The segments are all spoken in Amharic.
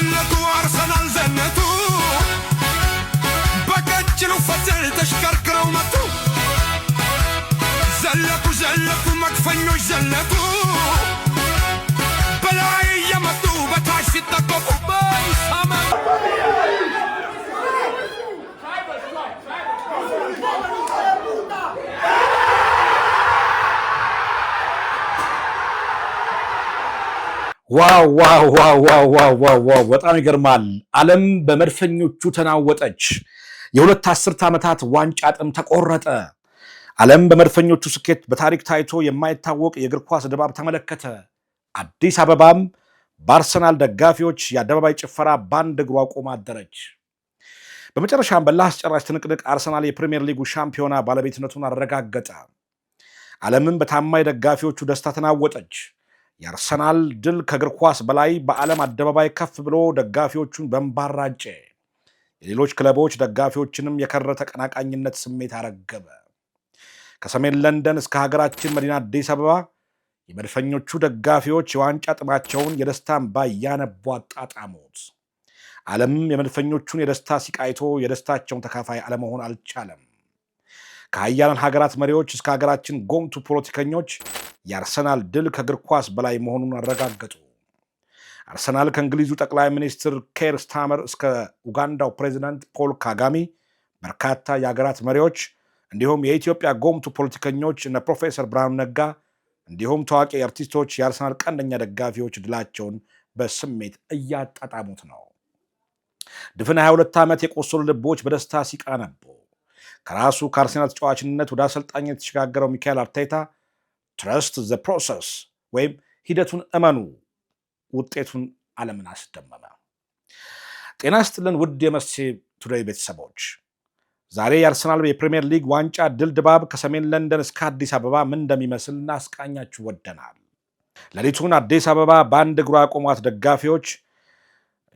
ዘነቱ አርሰናል ዘነቱ በቀጭኑ ፈትል ተሽከርክረው መጡ ዘለቁ ዘለቁ መክፈኞች ዘለቁ በላይ የመጡ በታች ሲጠቆቁ በሰማይ ዋው ዋው ዋው ዋው ዋው ዋው በጣም ይገርማል። ዓለም በመድፈኞቹ ተናወጠች። የሁለት አስርት ዓመታት ዋንጫ ጥም ተቆረጠ። ዓለም በመድፈኞቹ ስኬት በታሪክ ታይቶ የማይታወቅ የእግር ኳስ ድባብ ተመለከተ። አዲስ አበባም በአርሰናል ደጋፊዎች የአደባባይ ጭፈራ ባንድ እግሯ ቆማ አደረች። በመጨረሻም በላህ አስጨራሽ ትንቅንቅ አርሰናል የፕሪሚየር ሊጉ ሻምፒዮና ባለቤትነቱን አረጋገጠ። ዓለምም በታማኝ ደጋፊዎቹ ደስታ ተናወጠች። የአርሰናል ድል ከእግር ኳስ በላይ በዓለም አደባባይ ከፍ ብሎ ደጋፊዎቹን በንባራጨ የሌሎች ክለቦች ደጋፊዎችንም የከረ ተቀናቃኝነት ስሜት አረገበ። ከሰሜን ለንደን እስከ ሀገራችን መዲና አዲስ አበባ የመድፈኞቹ ደጋፊዎች የዋንጫ ጥማቸውን የደስታ እንባ እያነቡ አጣጣሙት። ዓለም የመድፈኞቹን የደስታ ሲቃይቶ የደስታቸውን ተካፋይ አለመሆን አልቻለም። ከሀያላን ሀገራት መሪዎች እስከ ሀገራችን ጎምቱ ፖለቲከኞች የአርሰናል ድል ከእግር ኳስ በላይ መሆኑን አረጋገጡ። አርሰናል ከእንግሊዙ ጠቅላይ ሚኒስትር ኬር ስታመር እስከ ኡጋንዳው ፕሬዚዳንት ፖል ካጋሚ በርካታ የሀገራት መሪዎች እንዲሁም የኢትዮጵያ ጎምቱ ፖለቲከኞች እነ ፕሮፌሰር ብርሃኑ ነጋ እንዲሁም ታዋቂ አርቲስቶች የአርሰናል ቀንደኛ ደጋፊዎች ድላቸውን በስሜት እያጣጣሙት ነው። ድፍን 22 ዓመት የቆሰሉ ልቦች በደስታ ሲቃ ነቡ። ከራሱ ከአርሰናል ተጫዋችነት ወደ አሰልጣኝነት የተሸጋገረው ሚካኤል አርቴታ ትረስት ዘ ፕሮሰስ ወይም ሂደቱን እመኑ ውጤቱን ዓለምን አስደመመ። ጤና ይስጥልን ውድ የመሴ ቱዴይ ቤተሰቦች፣ ዛሬ የአርሰናል የፕሪሚየር ሊግ ዋንጫ ድል ድባብ ከሰሜን ለንደን እስከ አዲስ አበባ ምን እንደሚመስል እናስቃኛችሁ ወደናል። ሌሊቱን አዲስ አበባ በአንድ እግሯ ያቆሟት ደጋፊዎች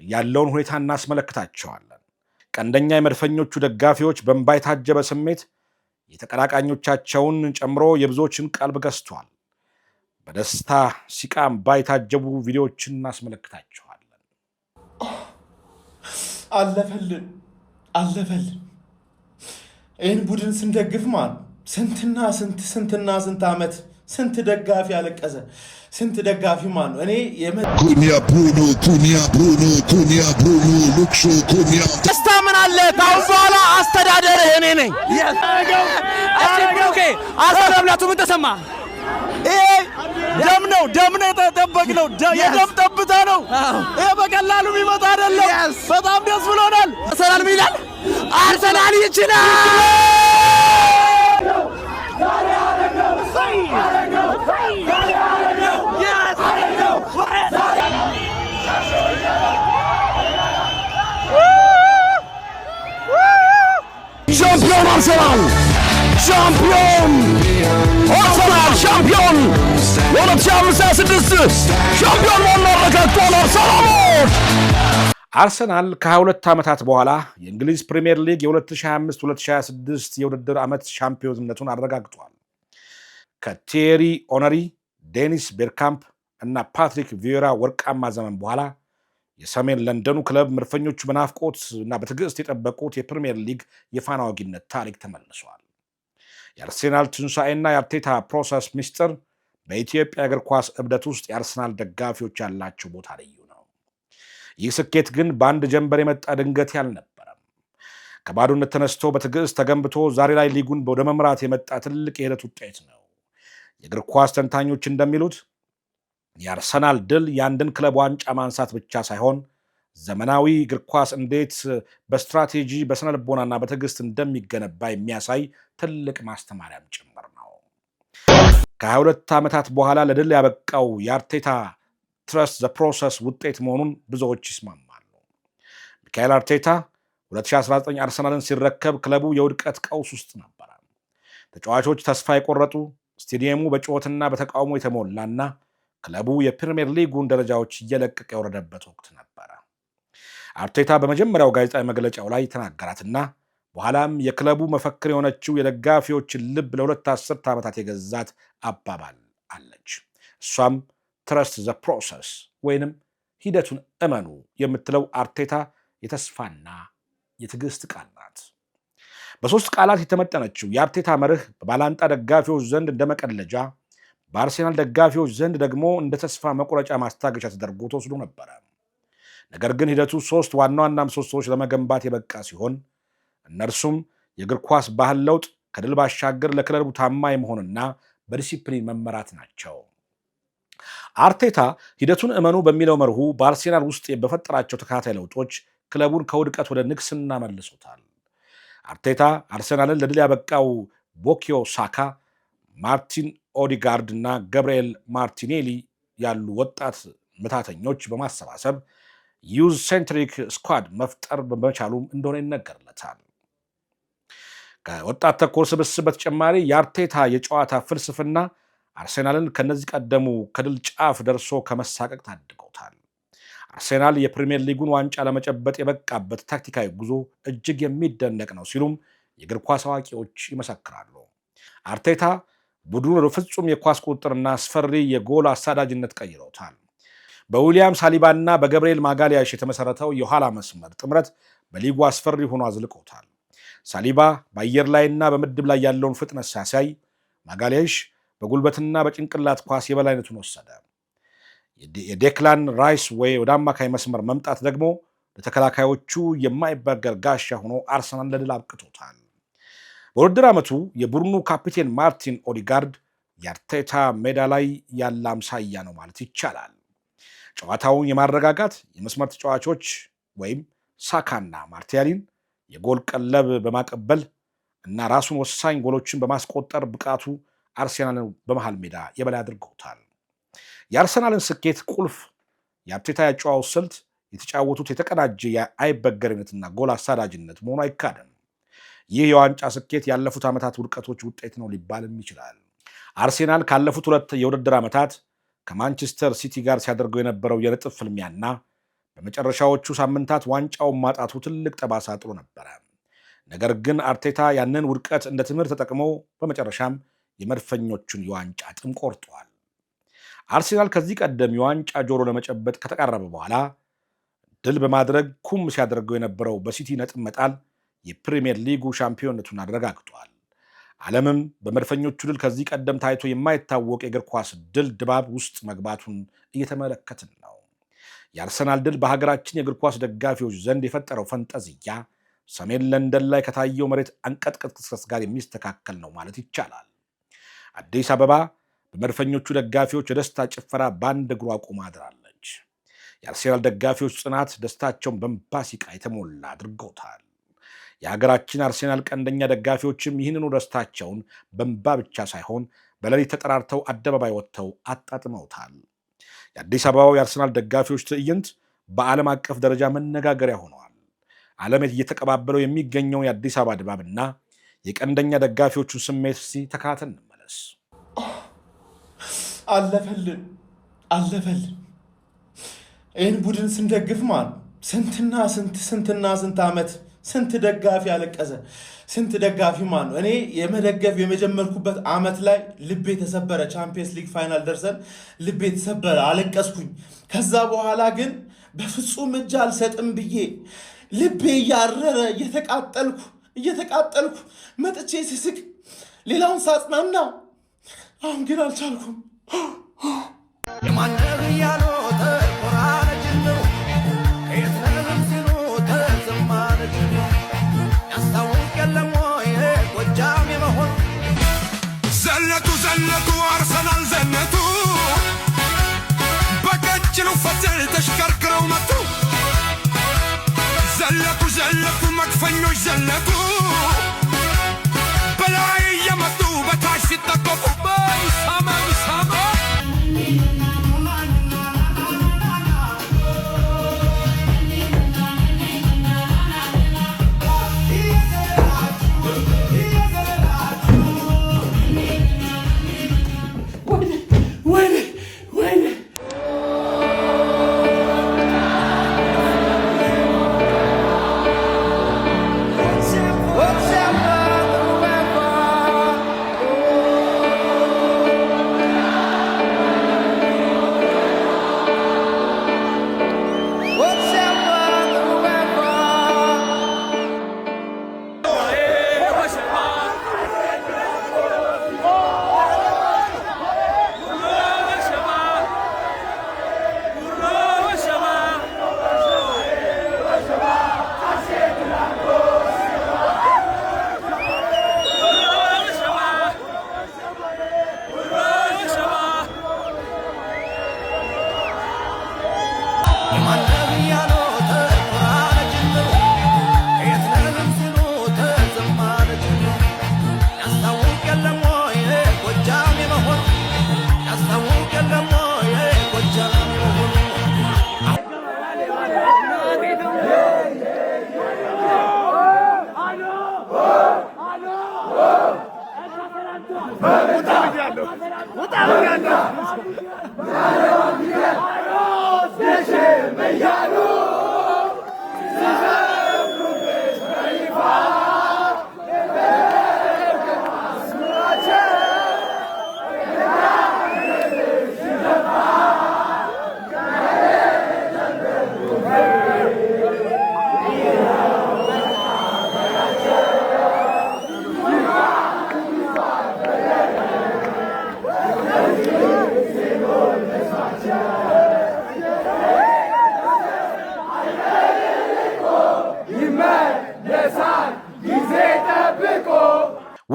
ያለውን ሁኔታ እናስመለክታቸዋለን። ቀንደኛ የመድፈኞቹ ደጋፊዎች በእንባ የታጀበ ስሜት የተቀናቃኞቻቸውን ጨምሮ የብዙዎችን ቀልብ ገዝቷል። በደስታ ሲቃ እምባ የታጀቡ ቪዲዮዎችን እናስመለክታቸዋለን። አለፈልን አለፈልን። ይህን ቡድን ስንደግፍ ስንትና ስንት ዓመት ስንት ደጋፊ ያለቀሰ ስንት ደጋፊ ነው። እኔ ኩኒያ ብሩኖ ሉክሾ ኩኒያ ደስታ ምን አለ? ካሁን በኋላ አስተዳደርህ እኔ ነኝ። ኦኬ አስተዳደርላቱ ምን ተሰማ? ይሄ ደም ነው የተጠበቅነው፣ የደም ጠብታ ነው። ይሄ በቀላሉ የሚመጣ አይደለም። በጣም ደስ ብሎናል። አርሰናል ምን ይላል? አርሰናል ይችላል። ሻምፒዮን አርሰናል ሻምፒዮን አርሰናል ሻምፒዮን የ2026 ሻምፒዮን መሆኑን አረጋግጧል። አርሰናል ከ22 ዓመታት በኋላ የእንግሊዝ ፕሪሚየር ሊግ የ2025-2026 የውድድር ዓመት ሻምፒዮንነቱን አረጋግጧል። ከቴሪ ኦነሪ፣ ዴኒስ ቤርካምፕ እና ፓትሪክ ቪዬራ ወርቃማ ዘመን በኋላ የሰሜን ለንደኑ ክለብ መድፈኞቹ በናፍቆት እና በትዕግስት የጠበቁት የፕሪሚየር ሊግ የፋና ወጊነት ታሪክ ተመልሷል። የአርሴናል ትንሣኤና የአርቴታ ፕሮሰስ ሚስጥር በኢትዮጵያ እግር ኳስ እብደት ውስጥ የአርሰናል ደጋፊዎች ያላቸው ቦታ ልዩ ነው። ይህ ስኬት ግን በአንድ ጀንበር የመጣ ድንገት ያልነበረም። ከባዶነት ተነስቶ በትዕግስት ተገንብቶ ዛሬ ላይ ሊጉን ወደ መምራት የመጣ ትልቅ የሂደት ውጤት ነው። የእግር ኳስ ተንታኞች እንደሚሉት የአርሰናል ድል የአንድን ክለብ ዋንጫ ማንሳት ብቻ ሳይሆን ዘመናዊ እግር ኳስ እንዴት በስትራቴጂ በስነ ልቦናና በትዕግስት እንደሚገነባ የሚያሳይ ትልቅ ማስተማሪያም ጭምር ነው። ከ22 ዓመታት በኋላ ለድል ያበቃው የአርቴታ ትረስት ዘ ፕሮሰስ ውጤት መሆኑን ብዙዎች ይስማማሉ። ሚካኤል አርቴታ 2019 አርሰናልን ሲረከብ ክለቡ የውድቀት ቀውስ ውስጥ ነበረ። ተጫዋቾች ተስፋ የቆረጡ፣ ስቴዲየሙ በጩኸትና በተቃውሞ የተሞላና ክለቡ የፕሪሚየር ሊጉን ደረጃዎች እየለቀቀ የወረደበት ወቅት ነበረ። አርቴታ በመጀመሪያው ጋዜጣዊ መግለጫው ላይ ተናገራትና በኋላም የክለቡ መፈክር የሆነችው የደጋፊዎችን ልብ ለሁለት አስርት ዓመታት የገዛት አባባል አለች። እሷም ትረስት ዘ ፕሮሰስ ወይንም ሂደቱን እመኑ የምትለው አርቴታ የተስፋና የትዕግስት ቃል ናት። በሶስት ቃላት የተመጠነችው የአርቴታ መርህ በባላንጣ ደጋፊዎች ዘንድ እንደመቀለጃ፣ በአርሴናል ደጋፊዎች ዘንድ ደግሞ እንደ ተስፋ መቁረጫ ማስታገሻ ተደርጎ ተወስዶ ነበረ። ነገር ግን ሂደቱ ሶስት ዋና ዋና ምሰሶዎች ለመገንባት የበቃ ሲሆን እነርሱም የእግር ኳስ ባህል ለውጥ፣ ከድል ባሻገር ለክለቡ ታማኝ መሆንና በዲሲፕሊን መመራት ናቸው። አርቴታ ሂደቱን እመኑ በሚለው መርሁ በአርሴናል ውስጥ በፈጠራቸው ተከታታይ ለውጦች ክለቡን ከውድቀት ወደ ንግስና መልሶታል። አርቴታ አርሴናልን ለድል ያበቃው ቡካዮ ሳካ፣ ማርቲን ኦዲጋርድ እና ገብርኤል ማርቲኔሊ ያሉ ወጣት መታተኞች በማሰባሰብ ዩዝ ሴንትሪክ ስኳድ መፍጠር በመቻሉም እንደሆነ ይነገርለታል። ከወጣት ተኮር ስብስብ በተጨማሪ የአርቴታ የጨዋታ ፍልስፍና አርሴናልን ከነዚህ ቀደሙ ከድል ጫፍ ደርሶ ከመሳቀቅ ታድገውታል። አርሴናል የፕሪሚየር ሊጉን ዋንጫ ለመጨበጥ የበቃበት ታክቲካዊ ጉዞ እጅግ የሚደነቅ ነው ሲሉም የእግር ኳስ አዋቂዎች ይመሰክራሉ። አርቴታ ቡድኑን ወደ ፍጹም የኳስ ቁጥጥርና አስፈሪ የጎል አሳዳጅነት ቀይረውታል። በዊሊያም ሳሊባና በገብርኤል ማጋሊያሽ የተመሰረተው የኋላ መስመር ጥምረት በሊጉ አስፈሪ ሆኖ አዝልቆታል። ሳሊባ በአየር ላይና በምድብ ላይ ያለውን ፍጥነት ሲያሳይ፣ ማጋሊያሽ በጉልበትና በጭንቅላት ኳስ የበላይነቱን ወሰደ። የዴክላን ራይስ ወደ አማካይ መስመር መምጣት ደግሞ ለተከላካዮቹ የማይበገር ጋሻ ሆኖ አርሰናል ለድል አብቅቶታል። በውድድር ዓመቱ የቡድኑ ካፒቴን ማርቲን ኦዲጋርድ የአርቴታ ሜዳ ላይ ያለ አምሳያ ነው ማለት ይቻላል። ጨዋታውን የማረጋጋት የመስመር ተጫዋቾች ወይም ሳካና ማርቲያሊን የጎል ቀለብ በማቀበል እና ራሱን ወሳኝ ጎሎችን በማስቆጠር ብቃቱ አርሴናልን በመሃል ሜዳ የበላይ አድርገውታል። የአርሰናልን ስኬት ቁልፍ የአርቴታ ያጨዋወት ስልት የተጫወቱት የተቀናጀ የአይበገሬነትና ጎል አሳዳጅነት መሆኑ አይካድም። ይህ የዋንጫ ስኬት ያለፉት ዓመታት ውድቀቶች ውጤት ነው ሊባልም ይችላል። አርሴናል ካለፉት 2 የውድድር ዓመታት ከማንቸስተር ሲቲ ጋር ሲያደርገው የነበረው የነጥብ ፍልሚያና በመጨረሻዎቹ ሳምንታት ዋንጫውን ማጣቱ ትልቅ ጠባሳ ጥሎ ነበረ። ነገር ግን አርቴታ ያንን ውድቀት እንደ ትምህርት ተጠቅሞ በመጨረሻም የመድፈኞቹን የዋንጫ ጥም ቆርጧል። አርሴናል ከዚህ ቀደም የዋንጫ ጆሮ ለመጨበጥ ከተቃረበ በኋላ ድል በማድረግ ኩም ሲያደርገው የነበረው በሲቲ ነጥብ መጣል የፕሪሚየር ሊጉ ሻምፒዮንነቱን አረጋግጧል። ዓለምም በመድፈኞቹ ድል ከዚህ ቀደም ታይቶ የማይታወቅ የእግር ኳስ ድል ድባብ ውስጥ መግባቱን እየተመለከትን ነው። የአርሰናል ድል በሀገራችን የእግር ኳስ ደጋፊዎች ዘንድ የፈጠረው ፈንጠዝያ ሰሜን ለንደን ላይ ከታየው መሬት አንቀጥቅጥ ክስተት ጋር የሚስተካከል ነው ማለት ይቻላል። አዲስ አበባ በመድፈኞቹ ደጋፊዎች የደስታ ጭፈራ በአንድ እግሯ ቆማ አድራለች። የአርሴናል ደጋፊዎች ጽናት ደስታቸውን በእንባ ሲቃ የተሞላ አድርገውታል። የሀገራችን አርሴናል ቀንደኛ ደጋፊዎችም ይህንኑ ደስታቸውን በእንባ ብቻ ሳይሆን በሌሊት ተጠራርተው አደባባይ ወጥተው አጣጥመውታል። የአዲስ አበባው የአርሴናል ደጋፊዎች ትዕይንት በዓለም አቀፍ ደረጃ መነጋገሪያ ሆነዋል። ዓለም እየተቀባበለው የሚገኘውን የአዲስ አበባ ድባብና የቀንደኛ ደጋፊዎቹን ስሜት ተከታተል እንመለስ። አለፈልን። ይህን ቡድን ስንደግፍ ስንትና ስንት ዓመት ስንት ደጋፊ አለቀሰ። ስንት ደጋፊ እኔ የመደገፍ የመጀመርኩበት ዓመት ላይ ልቤ ተሰበረ። ቻምፒየንስ ሊግ ፋይናል ደርሰን ልቤ ተሰበረ፣ አለቀስኩኝ። ከዛ በኋላ ግን በፍጹም እጅ አልሰጥም ብዬ ልቤ እያረረ እየተቃጠልኩ መጥቼ ስስቅ ሌላውን ሳጽናና፣ አሁን ግን አልቻልኩም። የማነህ እያሉ ተቆራረጅን ነው የትነህም ሲሉ ተዘማረጅ ነው ያስታውቅ የለም ወይ ጎጃም የመሆን ዘለቱ አርሰናል ዘነቱ በቀጭኑ ፈትል ተሽከርክረው መጡ። ዘለቱ መድፈኞች ዘለቱ በላይ እየመጡ በታች ሲጠቀፉ ሰመን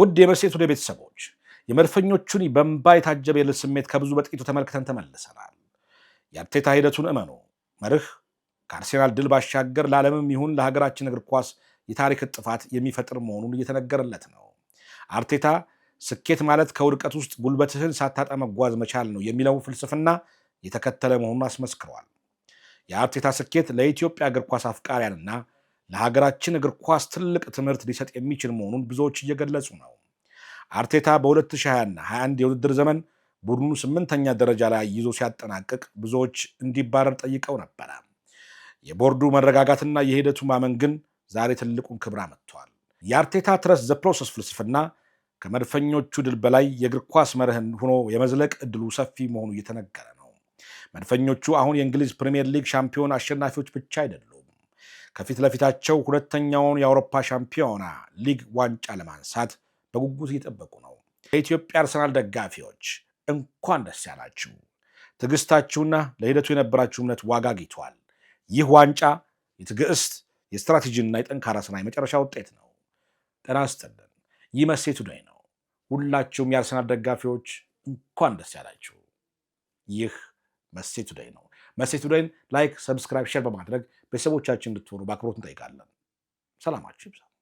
ውድ የመሴት ወደ ቤተሰቦች የመድፈኞቹን በእንባ የታጀበ የልል ስሜት ከብዙ በጥቂቱ ተመልክተን ተመልሰናል። የአርቴታ ሂደቱን እመኑ መርህ ከአርሴናል ድል ባሻገር ለዓለምም ይሁን ለሀገራችን እግር ኳስ የታሪክ ጥፋት የሚፈጥር መሆኑን እየተነገረለት ነው። አርቴታ ስኬት ማለት ከውድቀት ውስጥ ጉልበትህን ሳታጣ መጓዝ መቻል ነው የሚለው ፍልስፍና የተከተለ መሆኑን አስመስክሯል። የአርቴታ ስኬት ለኢትዮጵያ እግር ኳስ አፍቃሪያንና ለሀገራችን እግር ኳስ ትልቅ ትምህርት ሊሰጥ የሚችል መሆኑን ብዙዎች እየገለጹ ነው። አርቴታ በ2020ና 21 የውድድር ዘመን ቡድኑ 8ኛ ደረጃ ላይ ይዞ ሲያጠናቅቅ ብዙዎች እንዲባረር ጠይቀው ነበረ። የቦርዱ መረጋጋትና የሂደቱ ማመን ግን ዛሬ ትልቁን ክብር አመጥቷል። የአርቴታ ትረስት ዘ ፕሮሰስ ፍልስፍና ከመድፈኞቹ ድል በላይ የእግር ኳስ መርህን ሆኖ የመዝለቅ እድሉ ሰፊ መሆኑ እየተነገረ ነው። መድፈኞቹ አሁን የእንግሊዝ ፕሪምየር ሊግ ሻምፒዮን አሸናፊዎች ብቻ አይደሉም። ከፊት ለፊታቸው ሁለተኛውን የአውሮፓ ሻምፒዮና ሊግ ዋንጫ ለማንሳት በጉጉት እየጠበቁ ነው። የኢትዮጵያ አርሰናል ደጋፊዎች እንኳን ደስ ያላችሁ። ትዕግስታችሁና ለሂደቱ የነበራችሁ እምነት ዋጋ አግኝቷል። ይህ ዋንጫ የትዕግስት የስትራቴጂና የጠንካራ ስራ የመጨረሻ ውጤት ነው። ጤና ይስጥልን። ይህ መሴ ቱዴይ ነው። ሁላችሁም የአርሰናል ደጋፊዎች እንኳን ደስ ያላችሁ። ይህ መሴ ቱዴይ ነው። መሴ ቱዴይን ላይክ፣ ሰብስክራይብ፣ ሼር በማድረግ ቤተሰቦቻችን እንድትሆኑ በአክብሮት እንጠይቃለን። ሰላማችሁ ይብዛ።